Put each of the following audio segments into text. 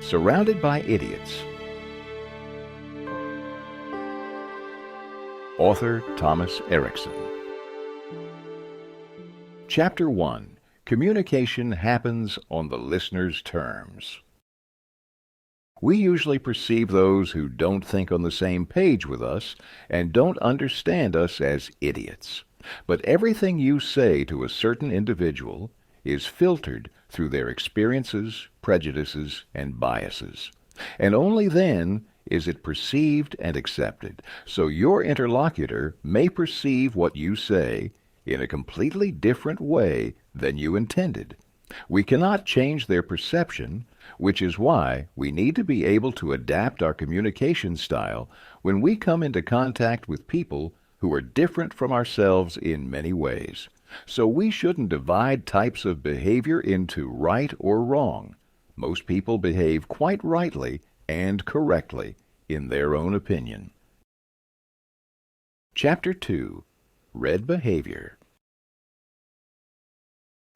Surrounded by Idiots. Author Thomas Erikson. Chapter 1. Communication happens on the listener's terms. We usually perceive those who don't think on the same page with us and don't understand us as idiots. But everything you say to a certain individual is filtered through their experiences, prejudices, and biases. And only then is it perceived and accepted. So your interlocutor may perceive what you say in a completely different way than you intended. We cannot change their perception, which is why we need to be able to adapt our communication style when we come into contact with people who are different from ourselves in many ways. So we shouldn't divide types of behavior into right or wrong. Most people behave quite rightly and correctly in their own opinion. Chapter 2. Red Behavior.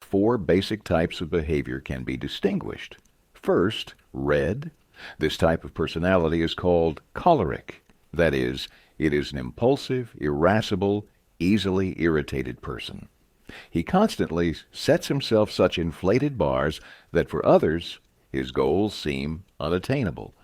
4 basic types of behavior can be distinguished. First, red. This type of personality is called choleric. That is, it is an impulsive, irascible, easily irritated person. He constantly sets himself such inflated bars that for others his goals seem unattainable.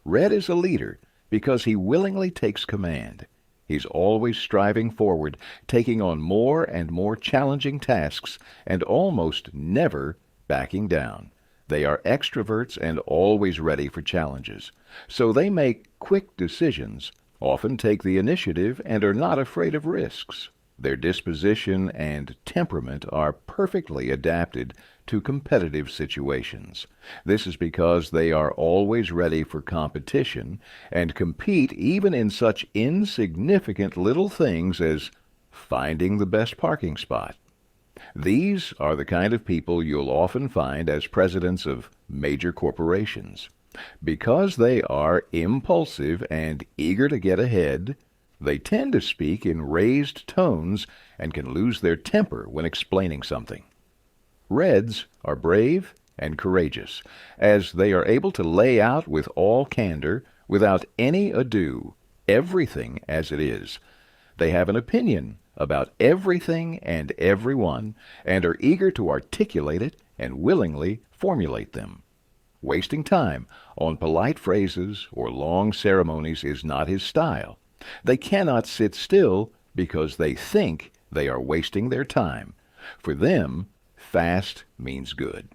Red is a leader because he willingly takes command. He's always striving forward, taking on more and more challenging tasks, and almost never backing down. They are extroverts and always ready for challenges. So they make quick decisions, often take the initiative, and are not afraid of risks. Their disposition and temperament are perfectly adapted to competitive situations. This is because they are always ready for competition and compete even in such insignificant little things as finding the best parking spot. These are the kind of people you'll often find as presidents of major corporations. Because they are impulsive and eager to get ahead, they tend to speak in raised tones and can lose their temper when explaining something. Reds are brave and courageous, as they are able to lay out with all candor, without any ado, everything as it is. They have an opinion about everything and everyone, and are eager to articulate it and willingly formulate them. Wasting time on polite phrases or long ceremonies is not his style. They cannot sit still because they think they are wasting their time. For them, fast means good.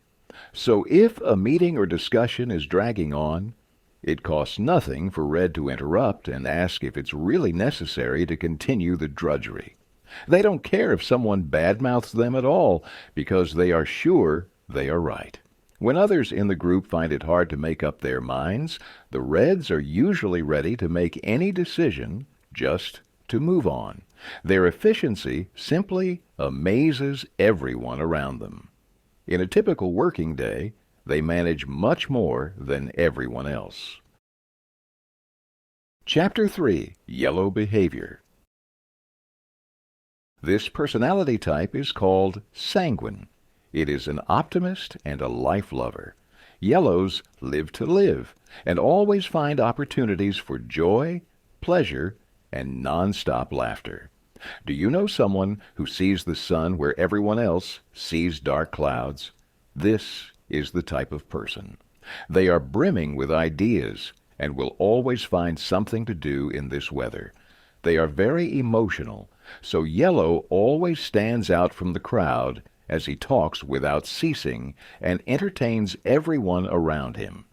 So if a meeting or discussion is dragging on, it costs nothing for Red to interrupt and ask if it's really necessary to continue the drudgery. They don't care if someone badmouths them at all, because they are sure they are right. When others in the group find it hard to make up their minds, the Reds are usually ready to make any decision just to move on. Their efficiency simply amazes everyone around them. In a typical working day, they manage much more than everyone else. Chapter 3. Yellow Behavior. This personality type is called sanguine. It is an optimist and a life lover. Yellows live to live and always find opportunities for joy, pleasure, and non-stop laughter. Do you know someone who sees the sun where everyone else sees dark clouds? This is the type of person. They are brimming with ideas and will always find something to do in this weather. They are very emotional, so yellow always stands out from the crowd as he talks without ceasing and entertains everyone around him.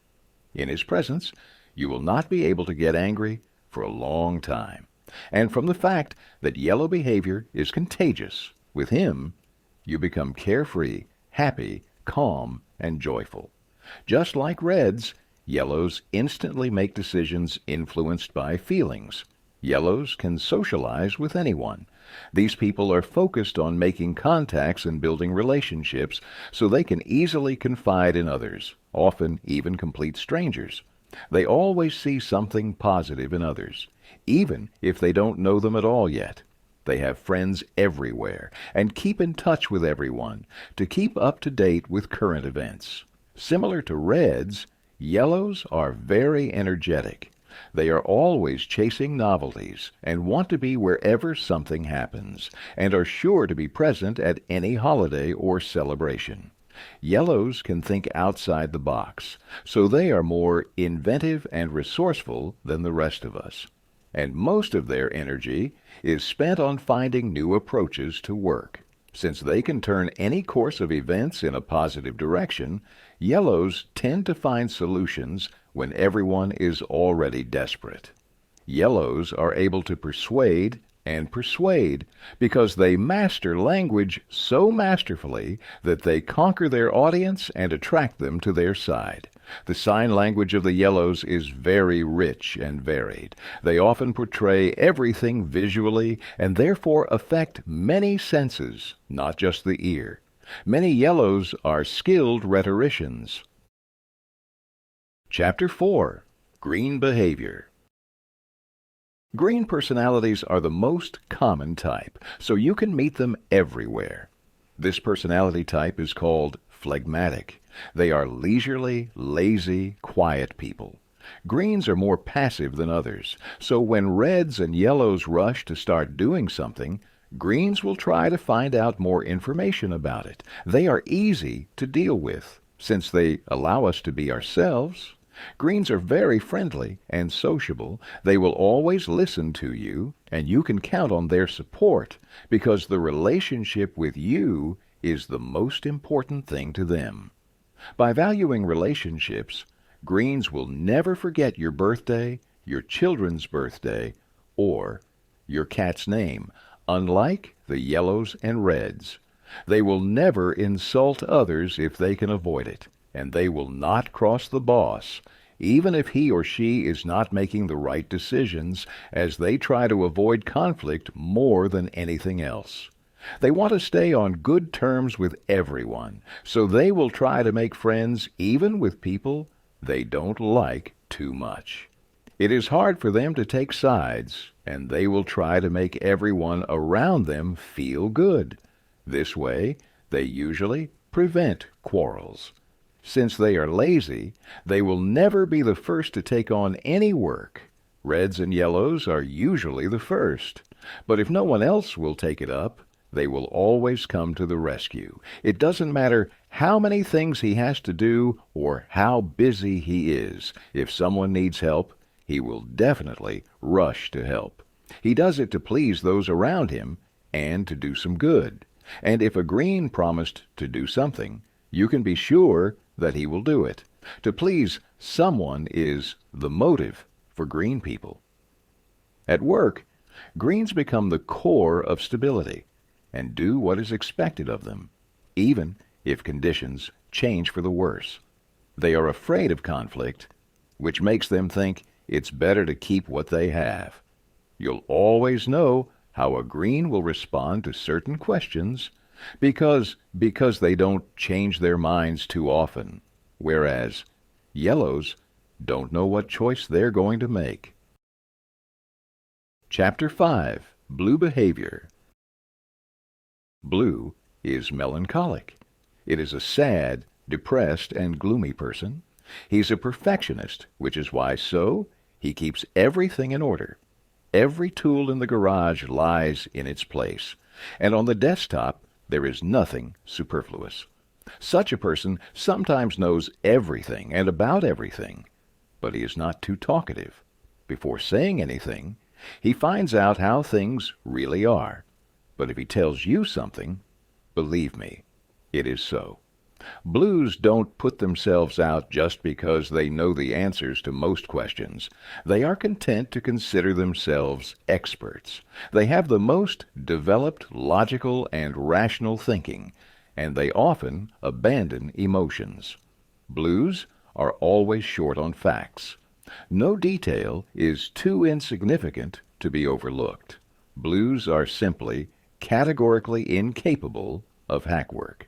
In his presence, you will not be able to get angry for a long time. And from the fact that yellow behavior is contagious, with him, you become carefree, happy, calm, and joyful. Just like Reds, yellows instantly make decisions influenced by feelings. Yellows can socialize with anyone. These people are focused on making contacts and building relationships so they can easily confide in others, often even complete strangers. They always see something positive in others, even if they don't know them at all yet. They have friends everywhere and keep in touch with everyone to keep up to date with current events. Similar to Reds, Yellows are very energetic. They are always chasing novelties and want to be wherever something happens, and are sure to be present at any holiday or celebration. Yellows can think outside the box, so they are more inventive and resourceful than the rest of us. And most of their energy is spent on finding new approaches to work. Since they can turn any course of events in a positive direction, yellows tend to find solutions when everyone is already desperate. Yellows are able to persuade and persuade because they master language so masterfully that they conquer their audience and attract them to their side. The sign language of the yellows is very rich and varied. They often portray everything visually and therefore affect many senses, not just the ear. Many yellows are skilled rhetoricians. Chapter 4. Green Behavior. Green personalities are the most common type, so you can meet them everywhere. This personality type is called phlegmatic. They are leisurely, lazy, quiet people. Greens are more passive than others, so when reds and yellows rush to start doing something, greens will try to find out more information about it. They are easy to deal with, since they allow us to be ourselves. Greens are very friendly and sociable. They will always listen to you, and you can count on their support because the relationship with you is the most important thing to them. By valuing relationships, greens will never forget your birthday, your children's birthday, or your cat's name, unlike the yellows and reds. They will never insult others if they can avoid it, and they will not cross the boss, even if he or she is not making the right decisions, as they try to avoid conflict more than anything else. They want to stay on good terms with everyone, so they will try to make friends even with people they don't like too much. It is hard for them to take sides, and they will try to make everyone around them feel good. This way, they usually prevent quarrels. Since they are lazy, they will never be the first to take on any work. Reds and yellows are usually the first, but if no one else will take it up, they will always come to the rescue. It doesn't matter how many things he has to do or how busy he is. If someone needs help, he will definitely rush to help. He does it to please those around him and to do some good. And if a green promised to do something, you can be sure that he will do it. To please someone is the motive for green people. At work, greens become the core of stability and do what is expected of them, even if conditions change for the worse. They are afraid of conflict, which makes them think it's better to keep what they have. You'll always know how a green will respond to certain questions because they don't change their minds too often, whereas yellows don't know what choice they're going to make. Chapter 5. Blue Behavior. Blue is melancholic. It is a sad, depressed, and gloomy person. He's a perfectionist, which is why he keeps everything in order. Every tool in the garage lies in its place, and on the desktop there is nothing superfluous. Such a person sometimes knows everything and about everything, but he is not too talkative. Before saying anything, he finds out how things really are. But if he tells you something, believe me, it is so. Blues don't put themselves out just because they know the answers to most questions. They are content to consider themselves experts. They have the most developed logical and rational thinking, and they often abandon emotions. Blues are always short on facts. No detail is too insignificant to be overlooked. Blues are simply categorically incapable of hackwork.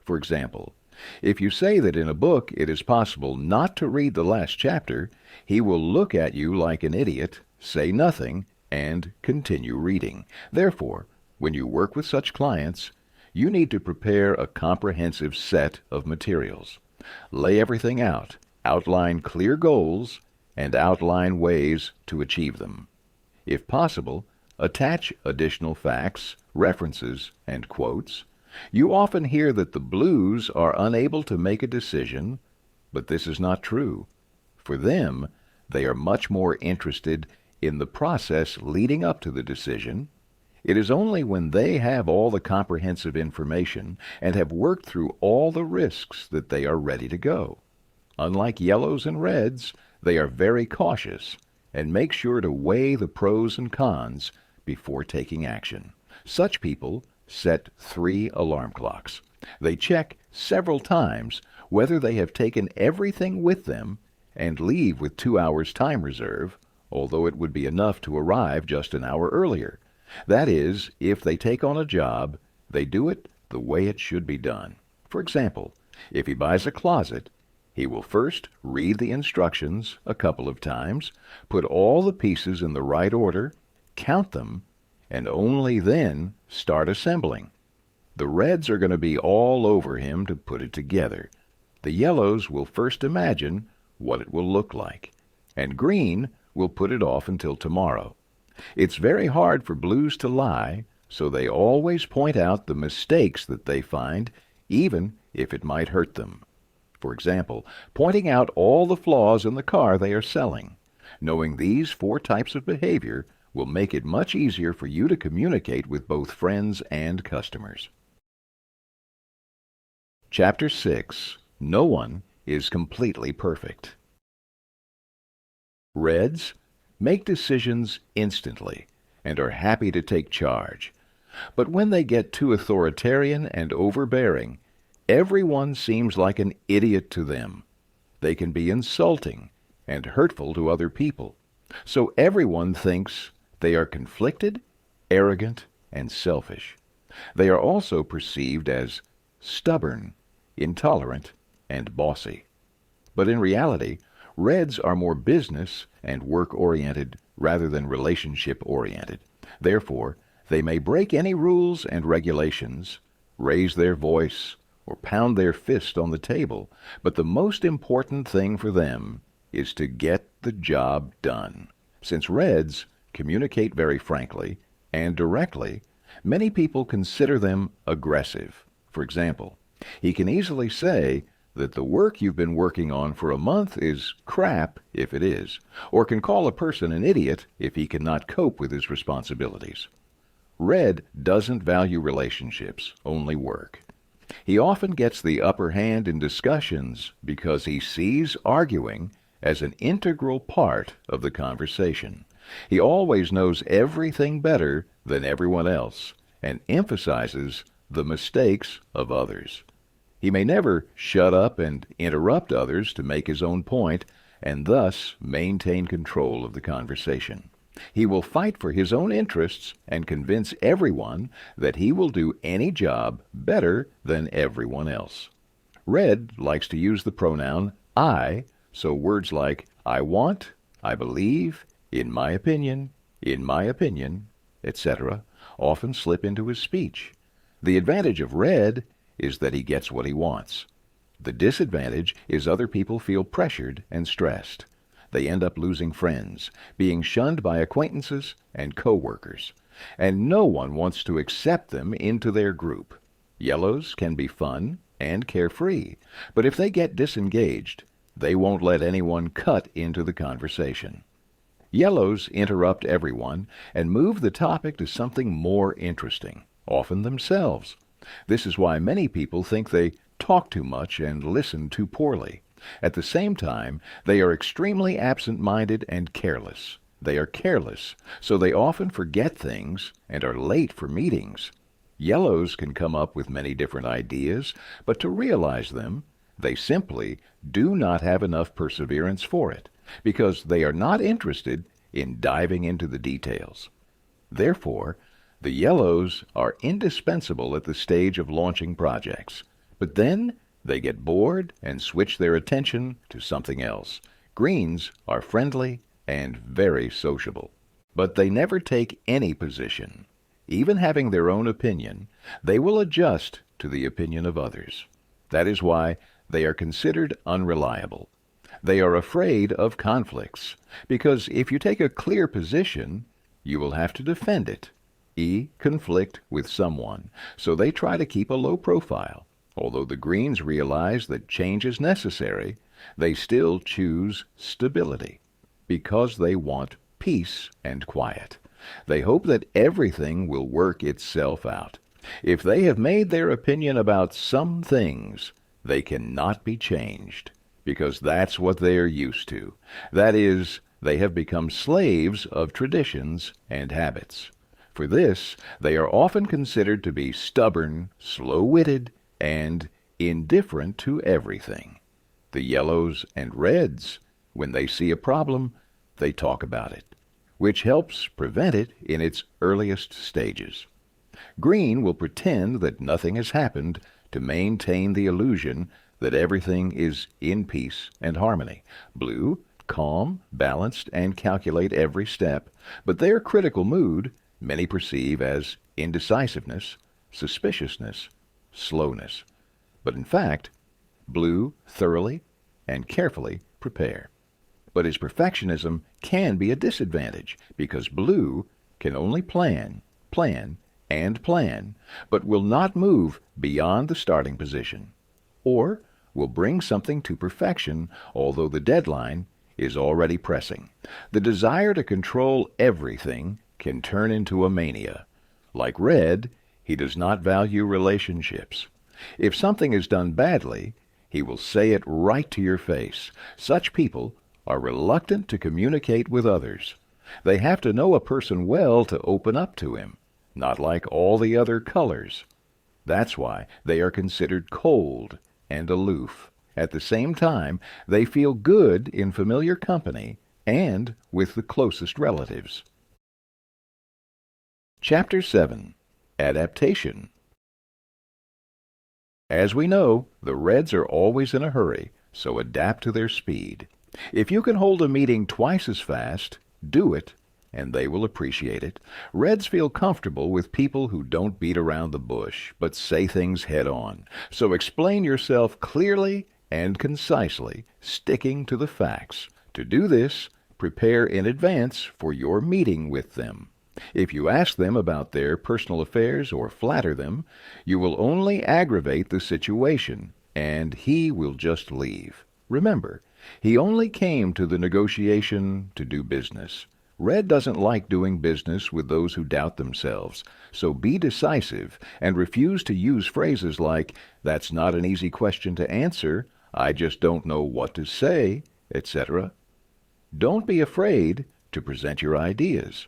For example, if you say that in a book it is possible not to read the last chapter, he will look at you like an idiot, say nothing, and continue reading. Therefore, when you work with such clients, you need to prepare a comprehensive set of materials. Lay everything out outline clear goals, and outline ways to achieve them. If possible, attach additional facts, references, and quotes. You often hear that the Blues are unable to make a decision, but this is not true. For them, they are much more interested in the process leading up to the decision. It is only when they have all the comprehensive information and have worked through all the risks that they are ready to go. Unlike yellows and reds, they are very cautious and make sure to weigh the pros and cons before taking action. Such people set 3 alarm clocks. They check several times whether they have taken everything with them and leave with 2 hours time reserve, although it would be enough to arrive just an hour earlier. That is, if they take on a job, they do it the way it should be done. For example, if he buys a closet, he will first read the instructions a couple of times, put all the pieces in the right order, count them, and only then start assembling. The reds are going to be all over him to put it together. The yellows will first imagine what it will look like, and green will put it off until tomorrow. It's very hard for Blues to lie, so they always point out the mistakes that they find, even if it might hurt them. For example, pointing out all the flaws in the car they are selling. Knowing these 4 types of behavior will make it much easier for you to communicate with both friends and customers. Chapter 6. No one is completely perfect. Reds make decisions instantly and are happy to take charge. But when they get too authoritarian and overbearing, everyone seems like an idiot to them. They can be insulting and hurtful to other people. So everyone thinks they are conflicted, arrogant, and selfish. They are also perceived as stubborn, intolerant, and bossy. But in reality, reds are more business and work-oriented rather than relationship-oriented. Therefore, they may break any rules and regulations, raise their voice, or pound their fist on the table, but the most important thing for them is to get the job done. Since reds communicate very frankly and directly, many people consider them aggressive. For example, he can easily say that the work you've been working on for a month is crap if it is, or can call a person an idiot if he cannot cope with his responsibilities. Red doesn't value relationships, only work. He often gets the upper hand in discussions because he sees arguing as an integral part of the conversation. He always knows everything better than everyone else and emphasizes the mistakes of others. He may never shut up and interrupt others to make his own point and thus maintain control of the conversation. He will fight for his own interests and convince everyone that he will do any job better than everyone else. Red likes to use the pronoun I, so words like I want, I believe, in my opinion, etc., often slip into his speech. The advantage of red is that he gets what he wants. The disadvantage is other people feel pressured and stressed. They end up losing friends, being shunned by acquaintances and co-workers, and no one wants to accept them into their group. Yellows can be fun and carefree, but if they get disengaged, they won't let anyone cut into the conversation. Yellows interrupt everyone and move the topic to something more interesting, often themselves. This is why many people think they talk too much and listen too poorly. At the same time, they are extremely absent-minded and careless. They are careless, so they often forget things and are late for meetings. Yellows can come up with many different ideas, but to realize them, they simply do not have enough perseverance for it, because they are not interested in diving into the details. Therefore, the yellows are indispensable at the stage of launching projects, but then they get bored and switch their attention to something else. Greens are friendly and very sociable, but they never take any position. Even having their own opinion, they will adjust to the opinion of others. That is why they are considered unreliable. They are afraid of conflicts, because if you take a clear position, you will have to defend it. Conflict with someone, so they try to keep a low profile. Although the Greens realize that change is necessary, they still choose stability because they want peace and quiet. They hope that everything will work itself out. If they have made their opinion about some things, they cannot be changed, because that's what they are used to. That is, they have become slaves of traditions and habits. For this, they are often considered to be stubborn, slow-witted, and indifferent to everything. The yellows and reds, when they see a problem, they talk about it, which helps prevent it in its earliest stages. Green will pretend that nothing has happened to maintain the illusion that everything is in peace and harmony. Blue, calm, balanced, and calculate every step, but their critical mood many perceive as indecisiveness, suspiciousness, slowness. But in fact, Blue thoroughly and carefully prepare. But his perfectionism can be a disadvantage, because Blue can only plan, and plan, but will not move beyond the starting position, or will bring something to perfection although the deadline is already pressing. The desire to control everything can turn into a mania. Like Red, he does not value relationships. If something is done badly, he will say it right to your face. Such people are reluctant to communicate with others. They have to know a person well to open up to him, not like all the other colors. That's why they are considered cold and aloof. At the same time, they feel good in familiar company and with the closest relatives. Chapter 7. Adaptation. As we know, the Reds are always in a hurry, so adapt to their speed. If you can hold a meeting twice as fast, do it, and they will appreciate it. Reds feel comfortable with people who don't beat around the bush, but say things head on. So explain yourself clearly and concisely, sticking to the facts. To do this, prepare in advance for your meeting with them. If you ask them about their personal affairs or flatter them, you will only aggravate the situation, and he will just leave. Remember, he only came to the negotiation to do business. Red doesn't like doing business with those who doubt themselves, so be decisive and refuse to use phrases like, "That's not an easy question to answer," "I just don't know what to say," etc. Don't be afraid to present your ideas.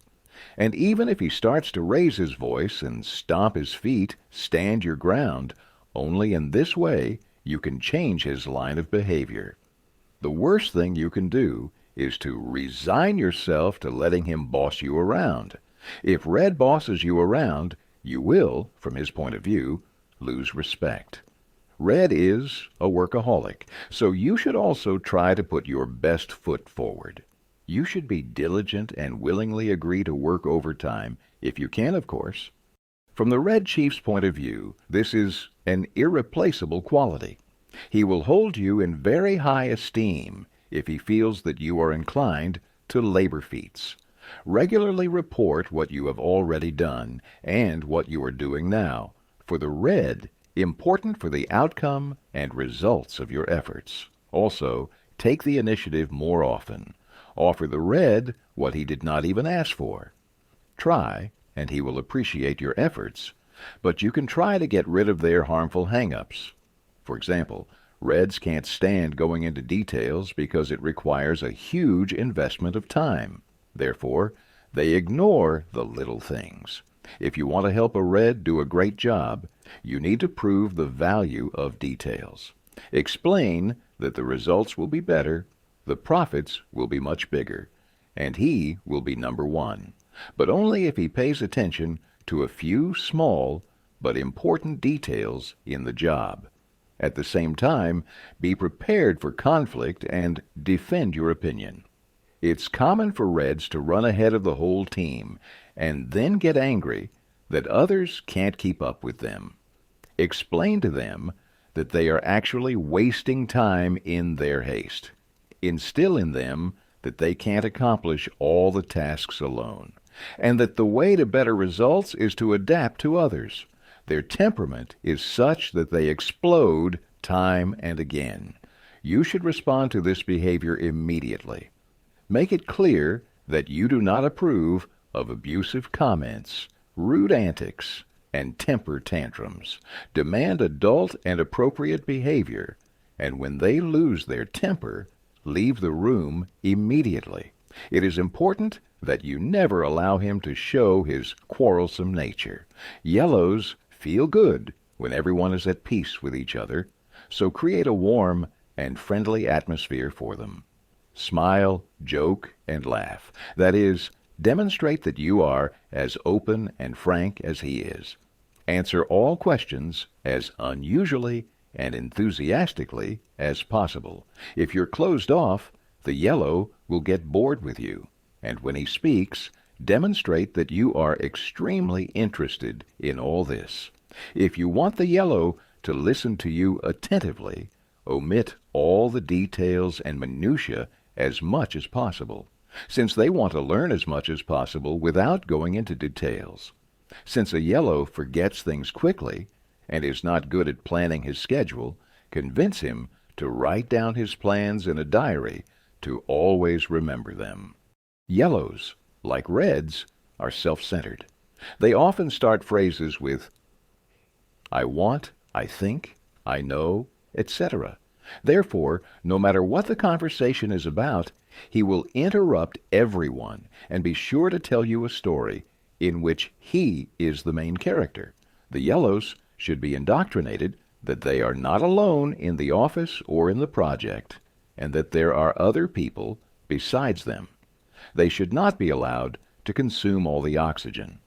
And even if he starts to raise his voice and stomp his feet, stand your ground. Only in this way you can change his line of behavior. The worst thing you can do is to resign yourself to letting him boss you around. If Red bosses you around, you will, from his point of view, lose respect. Red is a workaholic, so you should also try to put your best foot forward. You should be diligent and willingly agree to work overtime, if you can, of course. From the Red Chief's point of view, this is an irreplaceable quality. He will hold you in very high esteem if he feels that you are inclined to labor feats. Regularly report what you have already done and what you are doing now. For the Red, important for the outcome and results of your efforts. Also, take the initiative more often. Offer the Red what he did not even ask for. Try, and he will appreciate your efforts, but you can try to get rid of their harmful hang-ups. For example, Reds can't stand going into details because it requires a huge investment of time. Therefore, they ignore the little things. If you want to help a Red do a great job, you need to prove the value of details. Explain that the results will be better, the profits will be much bigger, and he will be number one, but only if he pays attention to a few small but important details in the job. At the same time, be prepared for conflict and defend your opinion. It's common for Reds to run ahead of the whole team and then get angry that others can't keep up with them. Explain to them that they are actually wasting time in their haste. Instill in them that they can't accomplish all the tasks alone, and that the way to better results is to adapt to others. Their temperament is such that they explode time and again. You should respond to this behavior immediately. Make it clear that you do not approve of abusive comments, rude antics, and temper tantrums. Demand adult and appropriate behavior, and when they lose their temper, leave the room immediately. It is important that you never allow him to show his quarrelsome nature. Yellows feel good when everyone is at peace with each other, so create a warm and friendly atmosphere for them. Smile, joke, and laugh. That is, demonstrate that you are as open and frank as he is. Answer all questions as unusually and enthusiastically as possible. If you're closed off, the yellow will get bored with you, and when he speaks, demonstrate that you are extremely interested in all this. If you want the yellow to listen to you attentively, omit all the details and minutiae as much as possible, since they want to learn as much as possible without going into details. Since a yellow forgets things quickly and is not good at planning his schedule, convince him to write down his plans in a diary to always remember them. Yellows, like reds, are self-centered. They often start phrases with I want, I think, I know, etc. Therefore, no matter what the conversation is about, he will interrupt everyone and be sure to tell you a story in which he is the main character. The yellows should be indoctrinated that they are not alone in the office or in the project, and that there are other people besides them. They should not be allowed to consume all the oxygen.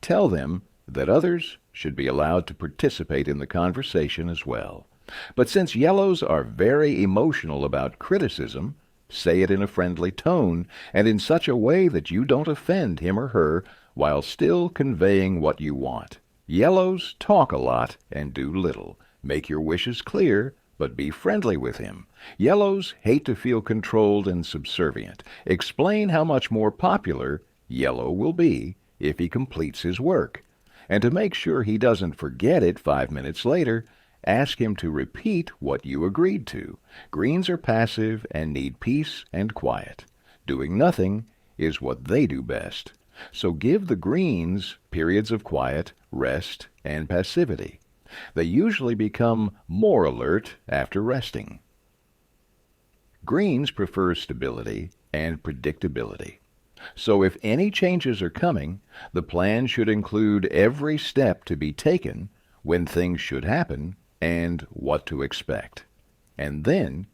Tell them that others should be allowed to participate in the conversation as well. But since yellows are very emotional about criticism, say it in a friendly tone and in such a way that you don't offend him or her while still conveying what you want. Yellows talk a lot and do little. Make your wishes clear, but be friendly with him. Yellows hate to feel controlled and subservient. Explain how much more popular yellow will be if he completes his work. And to make sure he doesn't forget it 5 minutes later, ask him to repeat what you agreed to. Greens are passive and need peace and quiet. Doing nothing is what they do best. So give the greens periods of quiet, rest, and passivity. They usually become more alert after resting. Greens prefer stability and predictability. So if any changes are coming, the plan should include every step to be taken, when things should happen, and what to expect. And then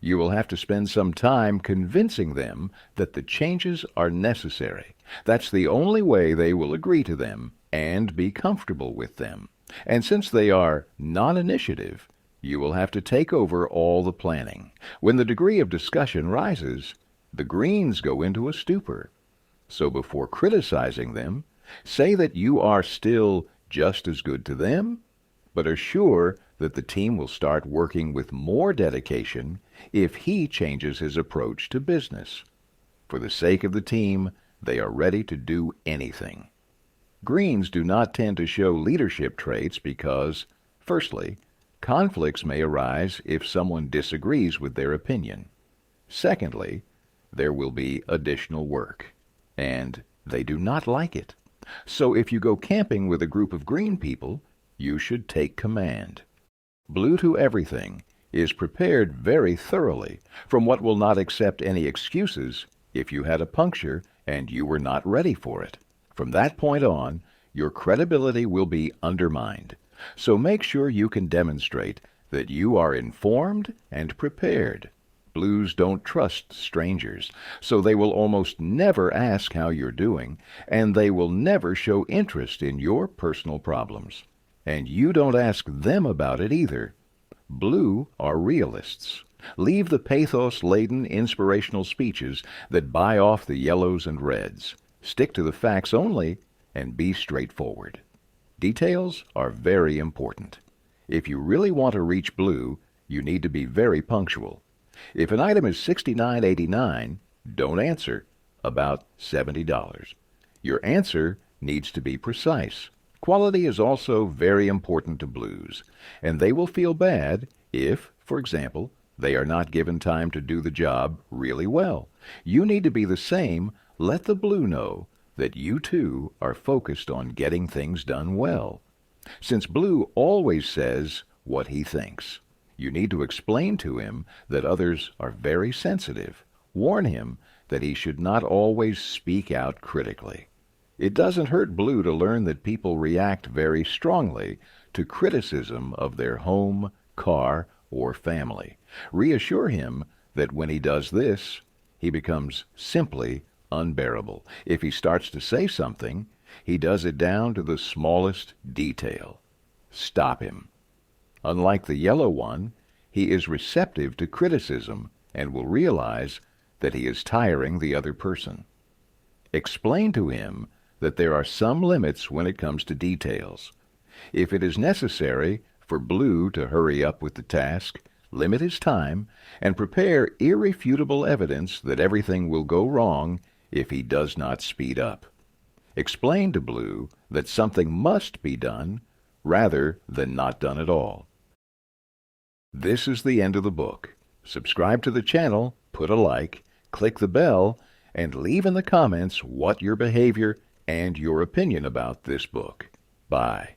you will have to spend some time convincing them that the changes are necessary. That's the only way they will agree to them and be comfortable with them. And since they are non-initiative, you will have to take over all the planning. When the degree of discussion rises, the greens go into a stupor. So before criticizing them, say that you are still just as good to them, but are sure that the team will start working with more dedication if he changes his approach to business. For the sake of the team, they are ready to do anything. Greens do not tend to show leadership traits because, firstly, conflicts may arise if someone disagrees with their opinion. Secondly, there will be additional work, and they do not like it. So if you go camping with a group of green people, you should take command. Blue to everything is prepared very thoroughly from what will not accept any excuses if you had a puncture and you were not ready for it. From that point on, your credibility will be undermined. So make sure you can demonstrate that you are informed and prepared. Blues don't trust strangers, so they will almost never ask how you're doing, and they will never show interest in your personal problems. And you don't ask them about it either. Blue are realists. Leave the pathos-laden inspirational speeches that buy off the yellows and reds. Stick to the facts only and be straightforward. Details are very important. If you really want to reach blue, you need to be very punctual. If an item is $69.89, don't answer about $70. Your answer needs to be precise. Quality is also very important to Blues, and they will feel bad if, for example, they are not given time to do the job really well. You need to be the same. Let the Blue know that you too are focused on getting things done well. Since Blue always says what he thinks, you need to explain to him that others are very sensitive. Warn him that he should not always speak out critically. It doesn't hurt Blue to learn that people react very strongly to criticism of their home, car, or family. Reassure him that when he does this, he becomes simply unbearable. If he starts to say something, he does it down to the smallest detail. Stop him. Unlike the yellow one, he is receptive to criticism and will realize that he is tiring the other person. Explain to him that there are some limits when it comes to details. If it is necessary for Blue to hurry up with the task, limit his time, and prepare irrefutable evidence that everything will go wrong if he does not speed up. Explain to Blue that something must be done rather than not done at all. This is the end of the book. Subscribe to the channel, put a like, click the bell, and leave in the comments what your behavior and your opinion about this book. Bye.